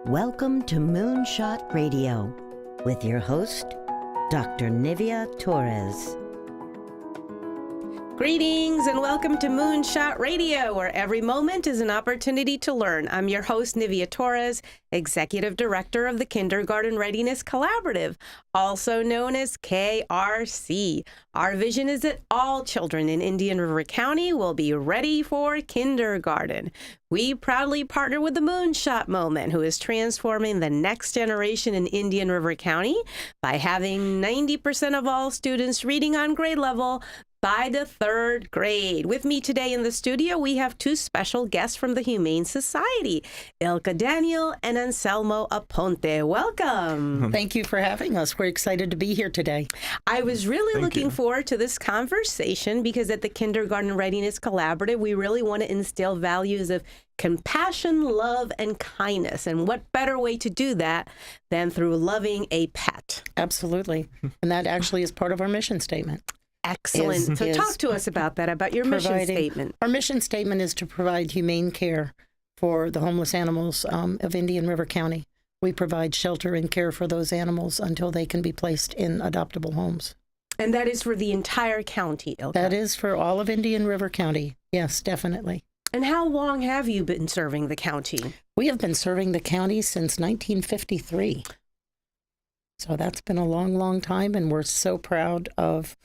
Welcome to Moonshot Radio with your host, Dr. Nivea Torres. Greetings and welcome to Moonshot Radio, where every moment is an opportunity to learn. I'm your host, Nivea Torres, Executive Director of the Kindergarten Readiness Collaborative, also known as KRC. Our vision is that all children in Indian River County will be ready for kindergarten. We proudly partner with the Moonshot Movement, who is transforming the next generation in Indian River County by having 90% of all students reading on grade level by the third grade. With me today in the studio, we have two special guests from the Humane Society, Ilka Daniel and Anselmo Aponte. Welcome. Thank you for having us. We're excited to be here today. I was really looking forward to this conversation because at the Kindergarten Readiness Collaborative, we really want to instill values of compassion, love, and kindness. And what better way to do that than through loving a pet? Absolutely. And that actually is part of our mission statement. Excellent. So talk to us about that, about your mission statement. Our mission statement is to provide humane care for the homeless animals of Indian River County. We provide shelter and care for those animals until they can be placed in adoptable homes. And that is for the entire county, Ilka? That is for all of Indian River County. Yes, definitely. And how long have you been serving the county? We have been serving the county since 1953. So that's been a long, long time, and we're so proud of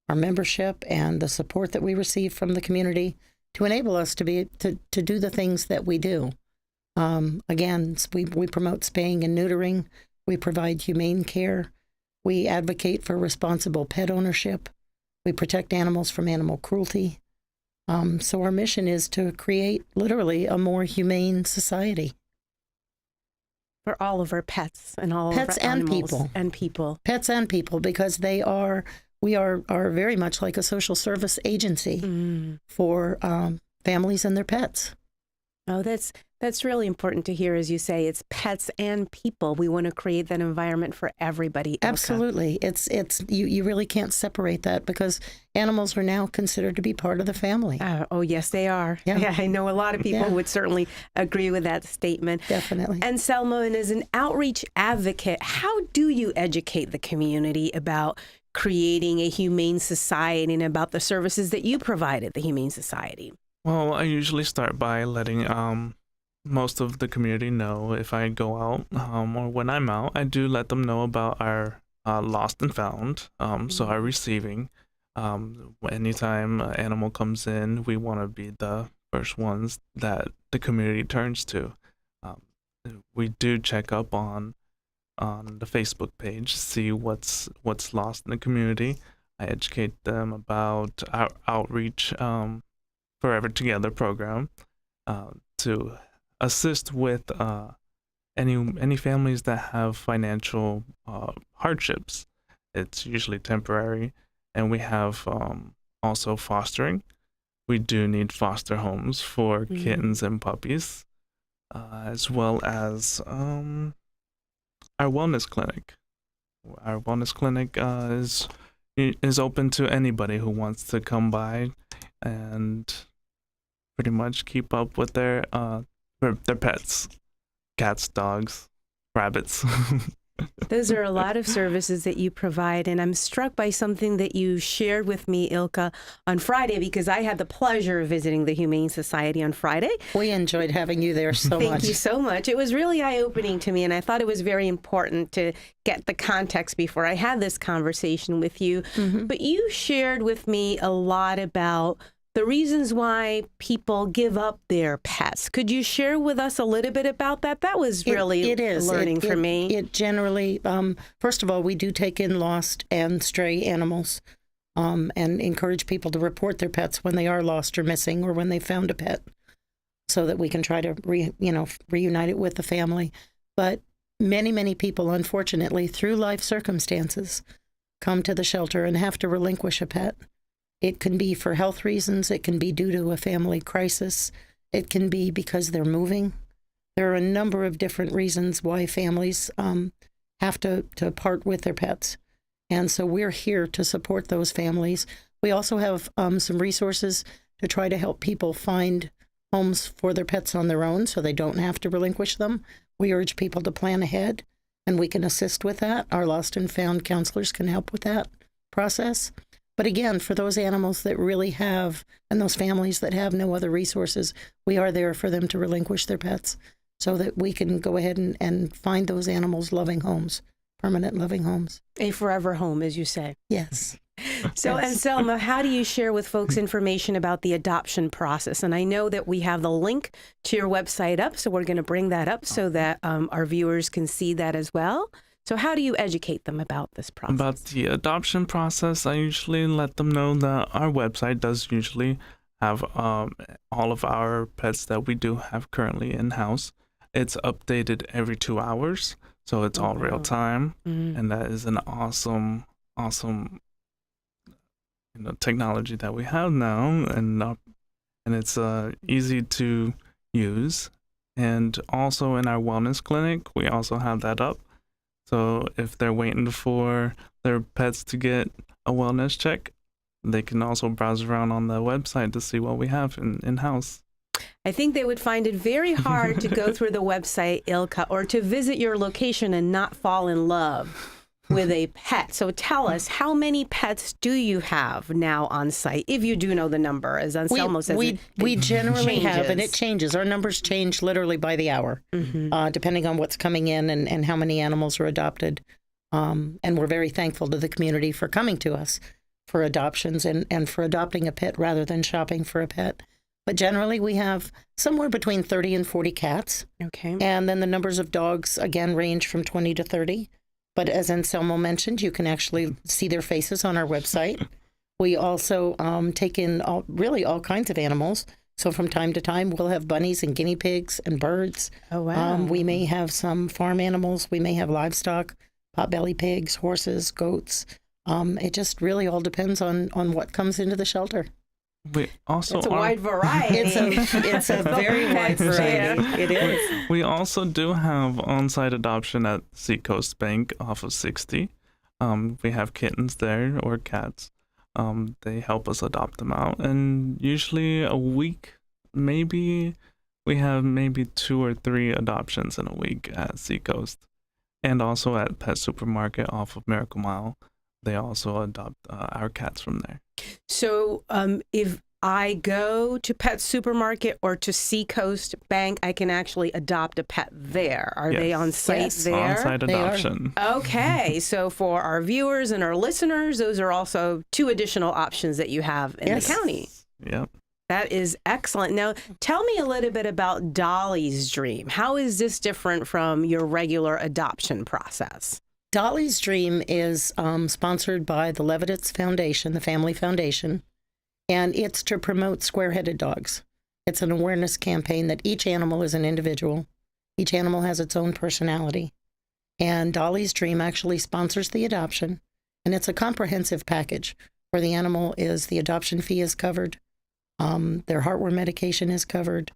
our membership and the support that we receive from the community to enable us to do the things that we do. Again, we promote spaying and neutering. We provide humane care. We advocate for responsible pet ownership. We protect animals from animal cruelty. So our mission is to create literally a more humane society. For all of our pets and all of our animals and people. Pets and people, because we are very much like a social service agency for families and their pets. Oh, that's really important to hear. As you say, it's pets and people. We want to create that environment for everybody. Ilka. Absolutely. It's you really can't separate that because animals are now considered to be part of the family. Oh, yes, they are. Yeah, I know a lot of people would certainly agree with that statement. Definitely. And Selma, and as an outreach advocate, how do you educate the community about creating a humane society and about the services that you provide at the Humane Society? Well, I usually start by letting most of the community know if I go out or when I'm out. I do let them know about our lost and found, so our receiving. Anytime an animal comes in, we want to be the first ones that the community turns to. We do check up on the Facebook page, see what's lost in the community. I educate them about our outreach Forever Together program to assist with any families that have financial hardships. It's usually temporary, and we have also fostering. We do need foster homes for kittens and puppies, as well as our wellness clinic. Our wellness clinic is open to anybody who wants to come by and pretty much keep up with their pets, cats, dogs, rabbits. Those are a lot of services that you provide, and I'm struck by something that you shared with me, Ilka, on Friday, because I had the pleasure of visiting the Humane Society on Friday. We enjoyed having you there so much. Thank you so much. It was really eye-opening to me, and I thought it was very important to get the context before I had this conversation with you. But you shared with me a lot about the reasons why people give up their pets. Could you share with us a little bit about that? That was really learning for me. It generally, first of all, we do take in lost and stray animals and encourage people to report their pets when they are lost or missing or when they found a pet so that we can try to reunite it with the family. But many, many people, unfortunately, through life circumstances, come to the shelter and have to relinquish a pet. It can be for health reasons. It can be due to a family crisis. It can be because they're moving. There are a number of different reasons why families have to part with their pets. And so we're here to support those families. We also have some resources to try to help people find homes for their pets on their own so they don't have to relinquish them. we urge people to plan ahead, and we can assist with that. Our lost and found counselors can help with that process. But again, for those animals that really have, and those families that have no other resources, we are there for them to relinquish their pets so that we can go ahead and find those animals loving homes, permanent loving homes. A forever home, as you say. Yes. So, Anselma, how do you share with folks information about the adoption process? And I know that we have the link to your website up, so we're going to bring that up so that our viewers can see that as well. So how do you educate them about this process? About the adoption process, I usually let them know that our website does usually have all of our pets that we do have currently in-house. It's updated every 2 hours, so it's all real time, and that is an awesome technology that we have now, and it's easy to use. And also in our wellness clinic, we also have that up. So if they're waiting for their pets to get a wellness check, they can also browse around on the website to see what we have in-house. I think they would find it very hard to go through the website, Ilka, or to visit your location and not fall in love with a pet. So tell us, how many pets do you have now on site, if you do know the number, as Anselmo says? We generally changes. have, and it changes. Our numbers change literally by the hour, depending on what's coming in and how many animals are adopted. And we're very thankful to the community for coming to us for adoptions and for adopting a pet rather than shopping for a pet. But generally, we have somewhere between 30 and 40 cats. Okay. And then the numbers of dogs, again, range from 20 to 30. But as Anselmo mentioned, you can actually see their faces on our website. We also take in all kinds of animals. So from time to time, we'll have bunnies and guinea pigs and birds. Oh, wow. We may have some farm animals. We may have livestock, potbelly pigs, horses, goats. It just really all depends on what comes into the shelter. We also It's a wide variety. It's a very wide variety. It is. We also do have on-site adoption at Seacoast Bank off of 60. We have kittens there or cats. They help us adopt them out, and usually a week, maybe we have maybe 2 or 3 adoptions in a week at Seacoast, and also at Pet Supermarket off of Miracle Mile. They also adopt our cats from there. So if I go to Pet Supermarket or to Seacoast Bank, I can actually adopt a pet there. Are they on site there? On-site adoption. Okay. So for our viewers and our listeners, those are also 2 additional options that you have in the county. Yep. That is excellent. Now, tell me a little bit about Dolly's Dream. How is this different from your regular adoption process? Dolly's Dream is sponsored by the Levitts Foundation, the Family Foundation, and it's to promote square-headed dogs. It's an awareness campaign that each animal is an individual. Each animal has its own personality. And Dolly's Dream actually sponsors the adoption, and it's a comprehensive package where the animal is, the adoption fee is covered, their heartworm medication is covered,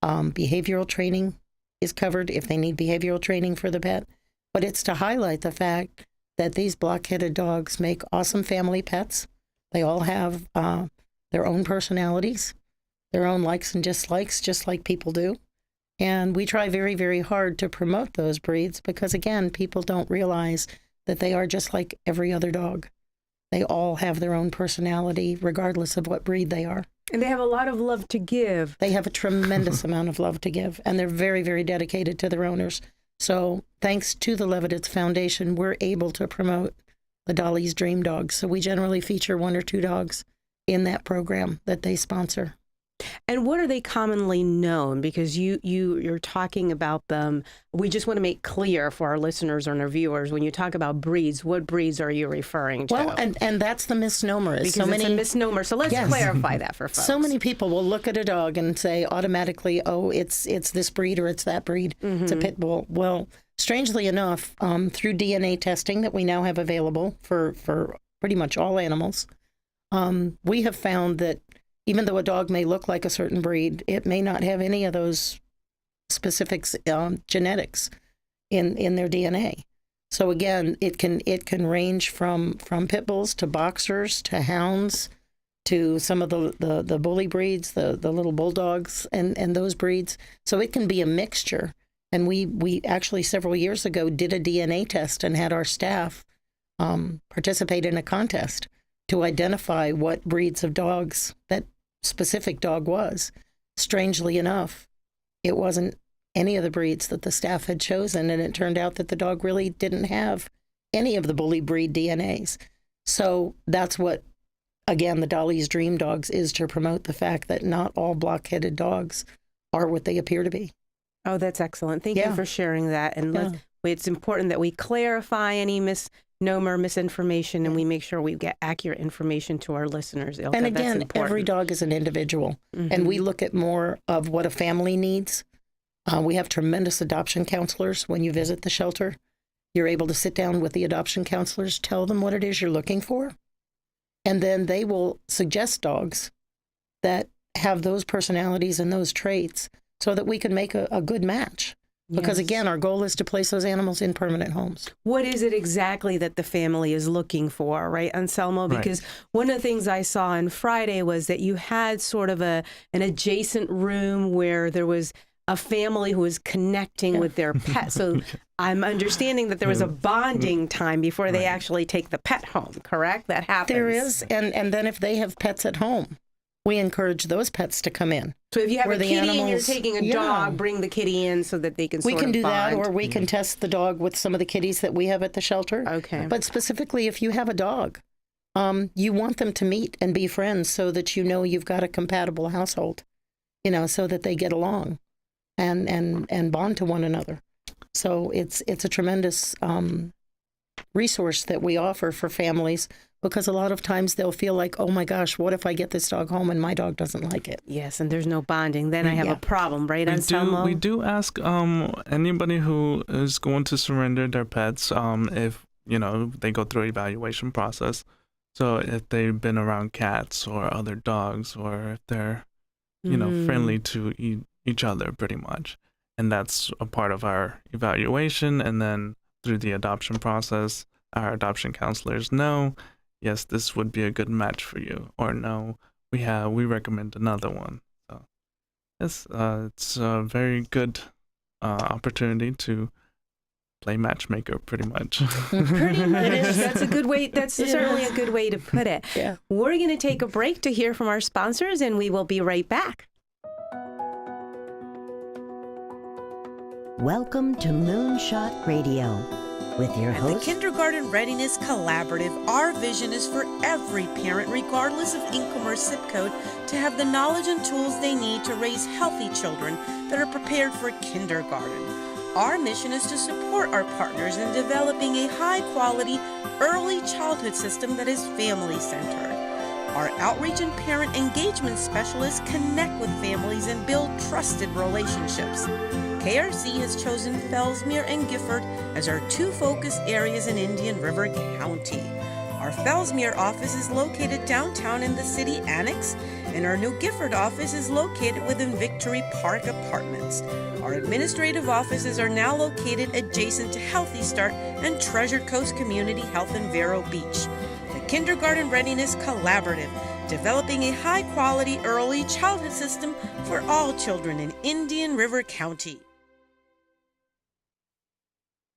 behavioral training is covered if they need behavioral training for the pet. But it's to highlight the fact that these block-headed dogs make awesome family pets. They all have their own personalities, their own likes and dislikes, just like people do. And we try very, very hard to promote those breeds because, again, people don't realize that they are just like every other dog. They all have their own personality, regardless of what breed they are. And they have a lot of love to give. They have a tremendous amount of love to give, and they're very, very dedicated to their owners. So thanks to the Levitts Foundation, we're able to promote the Dolly's Dream dogs. So we generally feature 1 or 2 dogs in that program that they sponsor. And what are they commonly known? Because you're talking about them. We just want to make clear for our listeners and our viewers, when you talk about breeds, what breeds are you referring to? Well, and that's the misnomer. Because it's a misnomer. So let's clarify that for folks. So many people will look at a dog and say automatically, oh, it's this breed or it's that breed. It's a pit bull. Well, strangely enough, through DNA testing that we now have available for pretty much all animals, we have found that even though a dog may look like a certain breed, it may not have any of those specific genetics in their DNA. So again, it can range from pit bulls to boxers to hounds to some of the bully breeds, the little bulldogs and those breeds. So it can be a mixture. And we actually several years ago did a DNA test and had our staff participate in a contest to identify what breeds of dogs that specific dog was. Strangely enough, it wasn't any of the breeds that the staff had chosen, and it turned out that the dog really didn't have any of the bully breed DNAs. So that's what, again, the Dolly's Dream Dogs is to promote the fact that not all block-headed dogs are what they appear to be. Oh, that's excellent. Thank you for sharing that. And it's important that we clarify any misnomer, misinformation, and we make sure we get accurate information to our listeners. And again, every dog is an individual, and we look at more of what a family needs. We have tremendous adoption counselors when you visit the shelter. You're able to sit down with the adoption counselors, tell them what it is you're looking for, and then they will suggest dogs that have those personalities and those traits so that we can make a good match. Because again, our goal is to place those animals in permanent homes. What is it exactly that the family is looking for, right, Anselmo? Because one of the things I saw on Friday was that you had sort of an adjacent room where there was a family who was connecting with their pet. So I'm understanding that there was a bonding time before they actually take the pet home, correct? That happens. There is. And then if they have pets at home, we encourage those pets to come in. So if you have a kitty and you're taking a dog, bring the kitty in so that they can sort of bond. We can do that, or we can test the dog with some of the kitties that we have at the shelter. Okay. But specifically, if you have a dog, you want them to meet and be friends so that you know you've got a compatible household, so that they get along and bond to one another. So it's a tremendous resource that we offer for families, because a lot of times they'll feel like, oh my gosh, what if I get this dog home and my dog doesn't like it? Yes, and there's no bonding. Then I have a problem, right, Anselmo? We do ask anybody who is going to surrender their pets if, they go through evaluation process. So if they've been around cats or other dogs, or if they're, friendly to each other pretty much. And that's a part of our evaluation. And then through the adoption process, our adoption counselors know, yes, this would be a good match for you, or no, we recommend another one. So it's a very good opportunity to play matchmaker, pretty much. Pretty much. That's a good way. That's certainly a good way to put it. Yeah. We're going to take a break to hear from our sponsors, and we will be right back. Welcome to Moonshot Radio with your At the host, Kindergarten Readiness Collaborative, our vision is for every parent, regardless of income or zip code, to have the knowledge and tools they need to raise healthy children that are prepared for kindergarten. Our mission is to support our partners in developing a high-quality early childhood system that is family-centered. Our outreach and parent engagement specialists connect with families and build trusted relationships. KRC has chosen Fellsmere and Gifford as our two focus areas in Indian River County. Our Fellsmere office is located downtown in the City Annex, and our New Gifford office is located within Victory Park Apartments. Our administrative offices are now located adjacent to Healthy Start and Treasure Coast Community Health in Vero Beach. The Kindergarten Readiness Collaborative, developing a high-quality early childhood system for all children in Indian River County.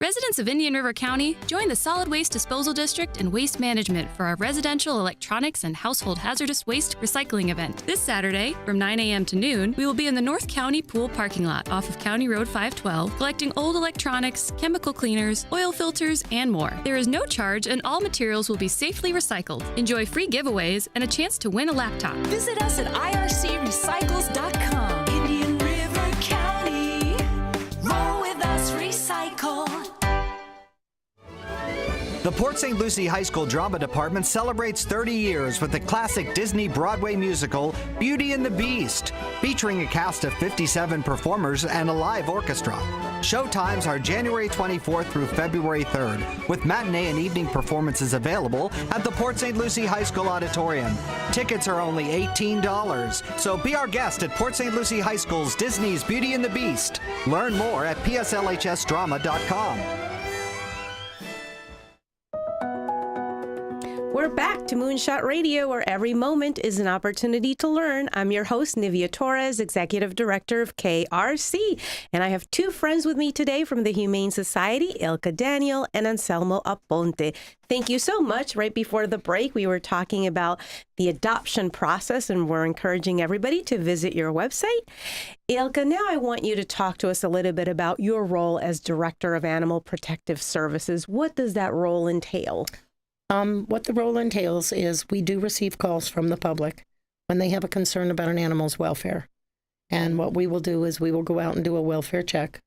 Residents of Indian River County, join the Solid Waste Disposal District and Waste Management for our residential electronics and household hazardous waste recycling event. This Saturday, from 9 a.m. to noon, we will be in the North County Pool parking lot off of County Road 512, collecting old electronics, chemical cleaners, oil filters, and more. There is no charge, and all materials will be safely recycled. Enjoy free giveaways and a chance to win a laptop. Visit us at ircrecycles.com. Indian River County, roll with us, recycle. The Port St. Lucie High School Drama Department celebrates 30 years with the classic Disney Broadway musical Beauty and the Beast, featuring a cast of 57 performers and a live orchestra. Showtimes are January 24th through February 3rd, with matinee and evening performances available at the Port St. Lucie High School Auditorium. Tickets are only $18, so be our guest at Port St. Lucie High School's Disney's Beauty and the Beast. Learn more at pslhsdrama.com. We're back to Moonshot Radio, where every moment is an opportunity to learn. I'm your host, Nivea Torres, Executive Director of KRC. And I have two friends with me today from the Humane Society, Ilka Daniel and Anselmo Aponte. Thank you so much. Right before the break, we were talking about the adoption process, and we're encouraging everybody to visit your website. Ilka, now I want you to talk to us a little bit about your role as Director of Animal Protective Services. What does that role entail? What the role entails is we do receive calls from the public when they have a concern about an animal's welfare. And what we will do is we will go out and do a welfare check.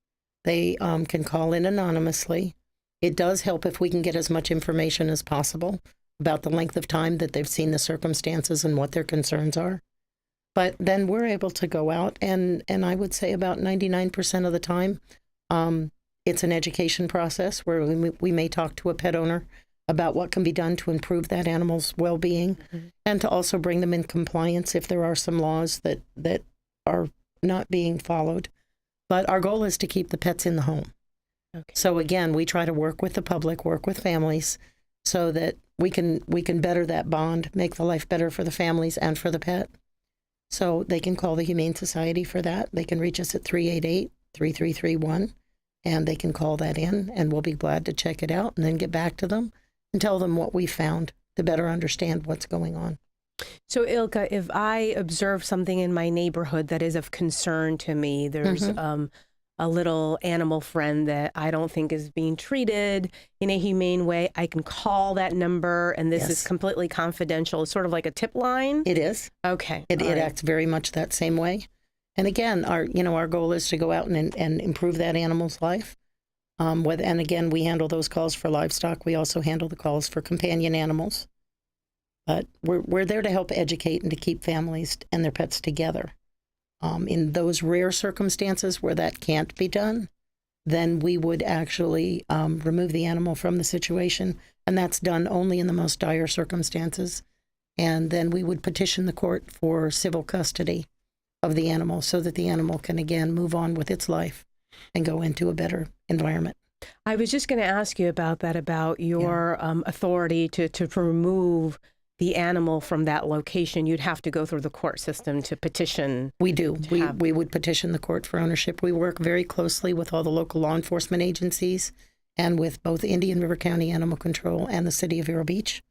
They can call in anonymously. It does help if we can get as much information as possible about the length of time that they've seen the circumstances and what their concerns are. But then we're able to go out and I would say about 99% of the time, it's an education process where we may talk to a pet owner about what can be done to improve that animal's well-being, and to also bring them in compliance if there are some laws that are not being followed. But our goal is to keep the pets in the home. Okay. So again, we try to work with the public, work with families, so that we can better that bond, make the life better for the families and for the pet. So they can call the Humane Society for that. They can reach us at 388-3331, and they can call that in, and we'll be glad to check it out and then get back to them and tell them what we found to better understand what's going on. So, Ilka, if I observe something in my neighborhood that is of concern to me, there's a little animal friend that I don't think is being treated in a humane way, I can call that number, and this is completely confidential. It's sort of like a tip line? It is. Okay. It acts very much that same way. And again, our goal is to go out and improve that animal's life. And again, we handle those calls for livestock. We also handle the calls for companion animals. But we're there to help educate and to keep families and their pets together. In those rare circumstances where that can't be done, then we would actually remove the animal from the situation. And that's done only in the most dire circumstances. And then we would petition the court for civil custody of the animal so that the animal can again move on with its life and go into a better environment. I was just going to ask you about that, about your authority to remove the animal from that location. You'd have to go through the court system to petition. We do. We would petition the court for ownership. We work very closely with all the local law enforcement agencies and with both Indian River County Animal Control and the City of Vero Beach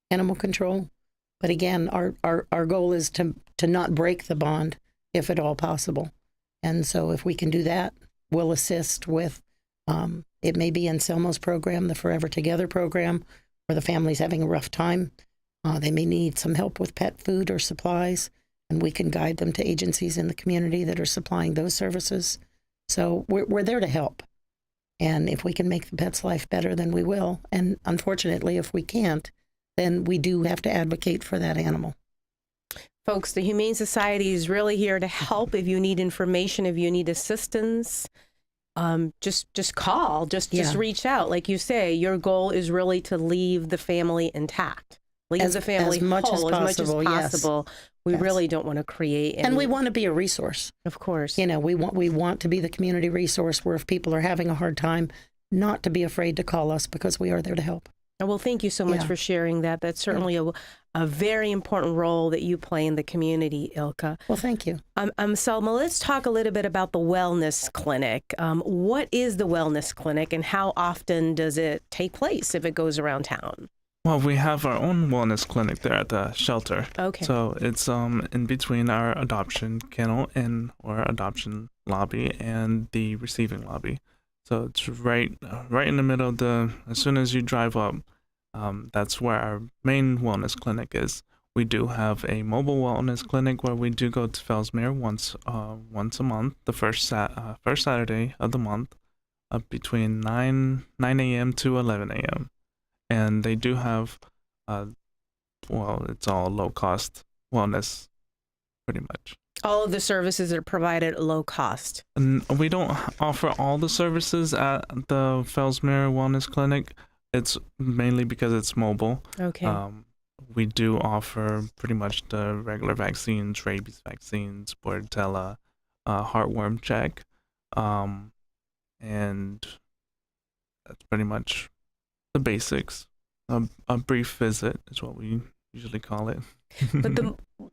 Animal Control. But again, our goal is to not break the bond if at all possible. And so if we can do that, we'll assist with, it may be Anselmo's program, the Forever Together program, where the family's having a rough time. They may need some help with pet food or supplies, and we can guide them to agencies in the community that are supplying those services. So we're there to help. And if we can make the pet's life better, then we will. And unfortunately, if we can't, then we do have to advocate for that animal. Folks, the Humane Society is really here to help. If you need information, if you need assistance, just call, just reach out. Like you say, your goal is really to leave the family intact, leave the family as much whole as possible. Yes. We really don't want to create and we want to be a resource. Of course. We want to be the community resource where if people are having a hard time, not to be afraid to call us, because we are there to help. Well, thank you so much for sharing that. That's certainly a very important role that you play in the community, Ilka. Well, thank you. Selma, let's talk a little bit about the wellness clinic. What is the wellness clinic, and how often does it take place if it goes around town? Well, we have our own wellness clinic there at the shelter. Okay. So it's in between our adoption kennel or adoption lobby and the receiving lobby. So it's right in the middle of as soon as you drive up, that's where our main wellness clinic is. We do have a mobile wellness clinic where we do go to Fellsmere once a month, the first Saturday of the month, between 9 a.m. to 11 a.m. And they do have, it's all low-cost wellness, pretty much. All of the services are provided at low cost. And we don't offer all the services at the Fellsmere Wellness Clinic. It's mainly because it's mobile. Okay. We do offer pretty much the regular vaccines, rabies vaccines, Bordetella, heartworm check, and that's pretty much the basics. A brief visit is what we usually call it.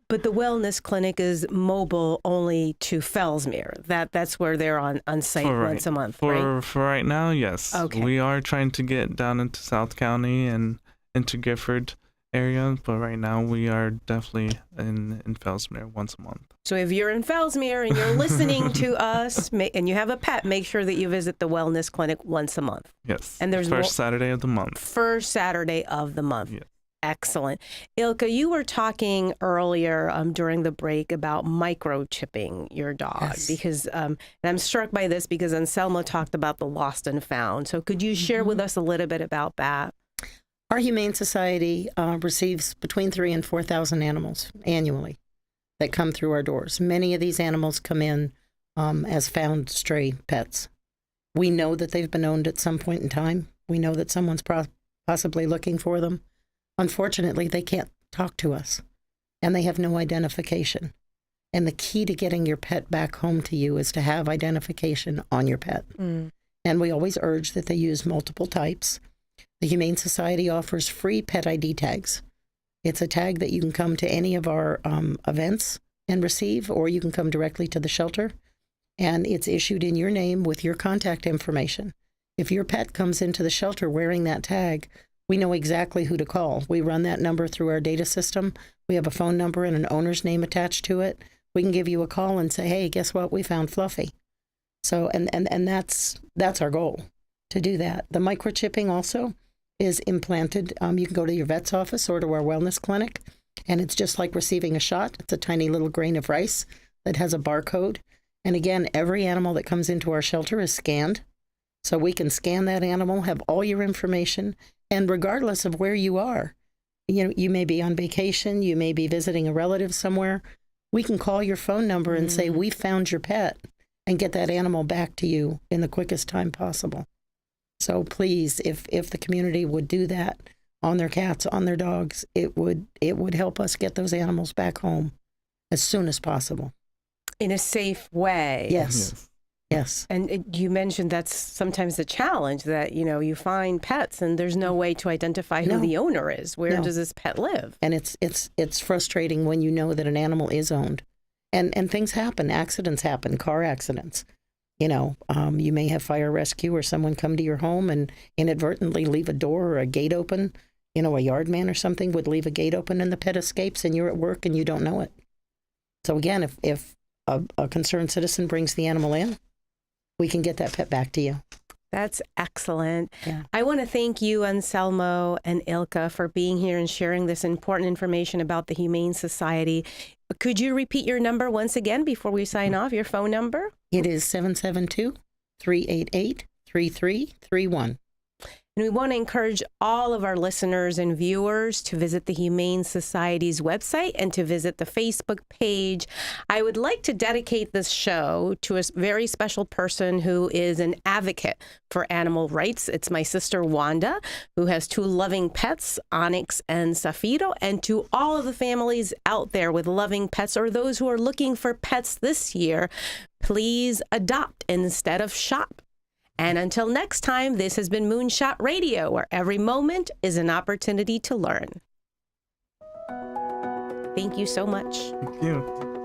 But the wellness clinic is mobile only to Fellsmere. That's where they're on site once a month, right? For right now, yes. Okay. We are trying to get down into South County and into Gifford area, but right now we are definitely in Fellsmere once a month. So if you're in Fellsmere and you're listening to us and you have a pet, make sure that you visit the wellness clinic once a month. Yes. And there's first Saturday of the month. First Saturday of the month. Yes. Excellent. Ilka, you were talking earlier during the break about microchipping your dog. Yes. Because and I'm struck by this because Anselmo talked about the lost and found. So could you share with us a little bit about that? Our Humane Society receives between 3,000 and 4,000 animals annually that come through our doors. Many of these animals come in as found stray pets. We know that they've been owned at some point in time. We know that someone's possibly looking for them. Unfortunately, they can't talk to us, and they have no identification. And the key to getting your pet back home to you is to have identification on your pet. And we always urge that they use multiple types. The Humane Society offers free pet ID tags. It's a tag that you can come to any of our events and receive, or you can come directly to the shelter, and it's issued in your name with your contact information. If your pet comes into the shelter wearing that tag, we know exactly who to call. We run that number through our data system. We have a phone number and an owner's name attached to it. We can give you a call and say, hey, guess what? We found Fluffy. So, and that's our goal, to do that. The microchipping also is implanted. You can go to your vet's office or to our wellness clinic, and it's just like receiving a shot. It's a tiny little grain of rice that has a barcode. And again, every animal that comes into our shelter is scanned. So we can scan that animal, have all your information, and regardless of where you are, you may be on vacation, you may be visiting a relative somewhere, we can call your phone number and say, we found your pet, and get that animal back to you in the quickest time possible. So please, if the community would do that on their cats, on their dogs, it would help us get those animals back home as soon as possible. In a safe way. Yes. Yes. And you mentioned that's sometimes the challenge, that, you find pets and there's no way to identify who the owner is. Where does this pet live? And it's frustrating when you know that an animal is owned. And things happen. Accidents happen, car accidents. You may have fire rescue or someone come to your home and inadvertently leave a door or a gate open. A yard man or something would leave a gate open and the pet escapes and you're at work and you don't know it. So again, if a concerned citizen brings the animal in, we can get that pet back to you. That's excellent. Yeah. I want to thank you, Anselmo and Ilka, for being here and sharing this important information about the Humane Society. Could you repeat your number once again before we sign off, your phone number? It is 772-388-3331. And we want to encourage all of our listeners and viewers to visit the Humane Society's website and to visit the Facebook page. I would like to dedicate this show to a very special person who is an advocate for animal rights. It's my sister Wanda, who has two loving pets, Onyx and Safiro, and to all of the families out there with loving pets or those who are looking for pets this year, please adopt instead of shop. And until next time, this has been Moonshot Radio, where every moment is an opportunity to learn. Thank you so much. Thank you.